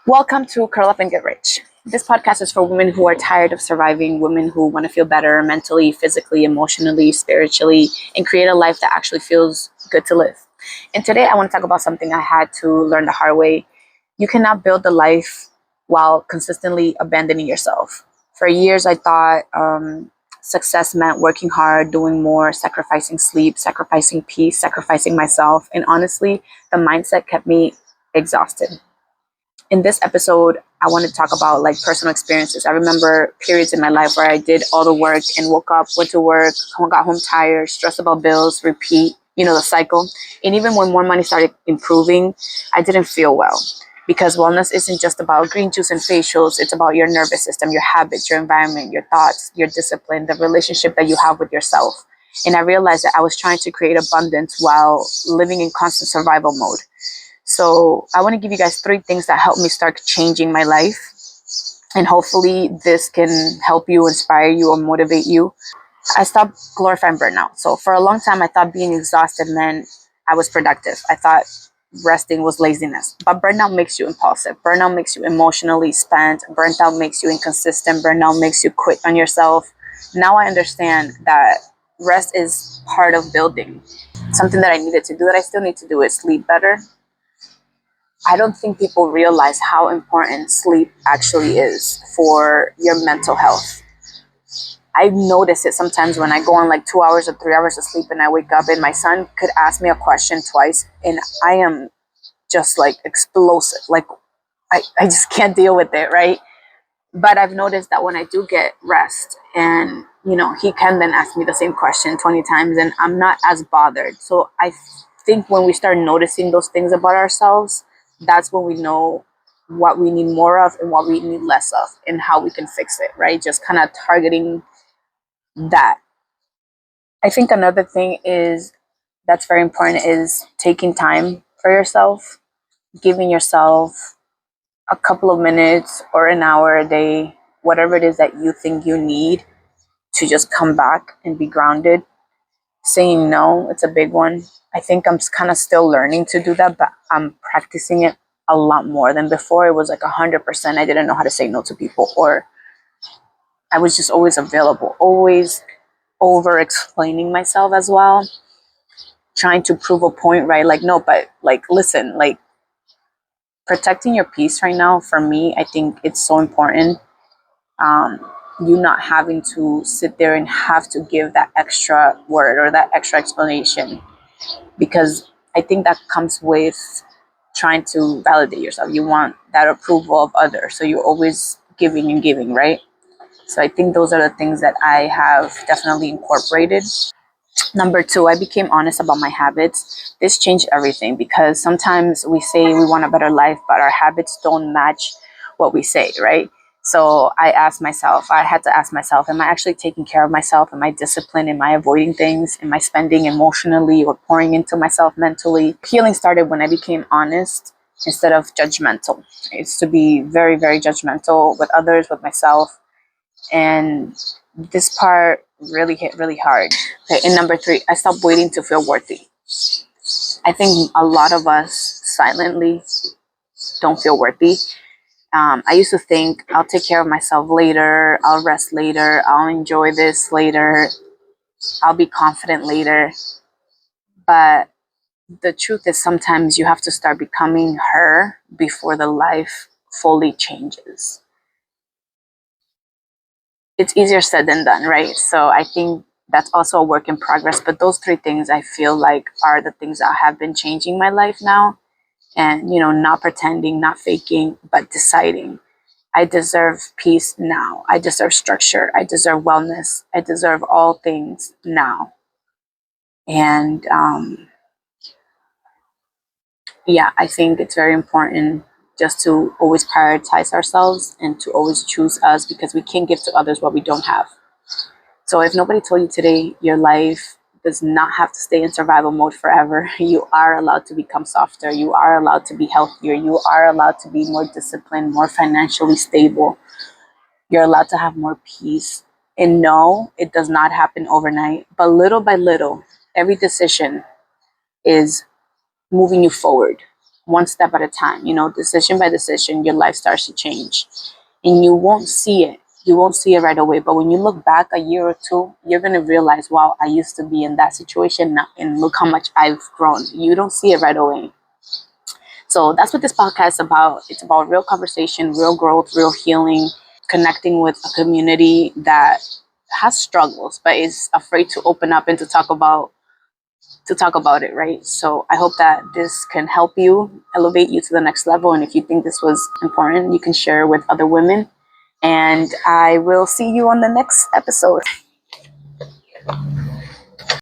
Welcome to Curl Up and Get Rich. This podcast is for women who are tired of surviving, women who want to feel better mentally, physically, emotionally, spiritually, and create a life that actually feels good to live. And today I want to talk about something I had to learn the hard way. You cannot build a life while consistently abandoning yourself. For years, I thought success meant working hard, doing more, sacrificing sleep, sacrificing peace, sacrificing myself. And honestly, the mindset kept me exhausted. In this episode, I want to talk about like personal experiences. I remember periods in my life where I did all the work and woke up, went to work, got home tired, stressed about bills, repeat, the cycle. And even when more money started improving, I didn't feel well because wellness isn't just about green juice and facials. It's about your nervous system, your habits, your environment, your thoughts, your discipline, the relationship that you have with yourself. And I realized that I was trying to create abundance while living in constant survival mode. So I want to give you guys 3 things that helped me start changing my life. And hopefully this can help you, inspire you, or motivate you. I stopped glorifying burnout. So for a long time, I thought being exhausted meant I was productive. I thought resting was laziness. But burnout makes you impulsive. Burnout makes you emotionally spent. Burnt out makes you inconsistent. Burnout makes you quit on yourself. Now I understand that rest is part of building. Something that I needed to do that I still need to do is sleep better. I don't think people realize how important sleep actually is for your mental health. I notice it sometimes when I go on like 2 hours or 3 hours of sleep and I wake up and my son could ask me a question twice and I am just like explosive. Like I just can't deal with it, right? But I've noticed that when I do get rest and, he can then ask me the same question 20 times and I'm not as bothered. So I think when we start noticing those things about ourselves, that's when we know what we need more of and what we need less of and how we can fix it, right? Just kind of targeting that. I think another thing is that's very important is taking time for yourself, giving yourself a couple of minutes or an hour a day, whatever it is that you think you need to just come back and be grounded. Saying no, it's a big one. I think I'm kind of still learning to do that, but I'm practicing it a lot more than before. It was like 100%. I didn't know how to say no to people, or I was just always available, always over explaining myself as well, trying to prove a point, right? Like, no, but like, listen, like protecting your peace right now, for me, I think it's so important. Um, you not having to sit there and have to give that extra word or that extra explanation, because I think that comes with trying to validate yourself. You want that approval of others, so you're always giving and giving, right? So I think those are the things that I have definitely incorporated. Number 2, I became honest about my habits. This changed everything because sometimes we say we want a better life, but our habits don't match what we say, right? So I had to ask myself, am I actually taking care of myself? Am I disciplined? Am I avoiding things? Am I spending emotionally or pouring into myself mentally? Healing started when I became honest instead of judgmental. I used to be very, very judgmental with others, with myself. And this part really hit really hard. Okay, and number 3, I stopped waiting to feel worthy. I think a lot of us silently don't feel worthy. I used to think I'll take care of myself later, I'll rest later, I'll enjoy this later, I'll be confident later. But the truth is sometimes you have to start becoming her before the life fully changes. It's easier said than done, right? So I think that's also a work in progress. But those 3 things I feel like are the things that have been changing my life now. And, not pretending, not faking, but deciding I deserve peace now. I deserve structure. I deserve wellness. I deserve all things now. And yeah, I think it's very important just to always prioritize ourselves and to always choose us, because we can't give to others what we don't have. So if nobody told you today, your life does not have to stay in survival mode forever. You are allowed to become softer. You are allowed to be healthier. You are allowed to be more disciplined, more financially stable. You're allowed to have more peace. And no, it does not happen overnight. But little by little, every decision is moving you forward. one step at a time. You know, decision by decision, your life starts to change, and you won't see it. You won't see it right away, but when you look back a year or two, you're gonna realize, wow, I used to be in that situation now, and look how much I've grown. You don't see it right away. So that's what this podcast is about. It's about real conversation, real growth, real healing, connecting with a community that has struggles but is afraid to open up and to talk about it, right? So I hope that this can help you, elevate you to the next level. And if you think this was important, you can share with other women. And I will see you on the next episode.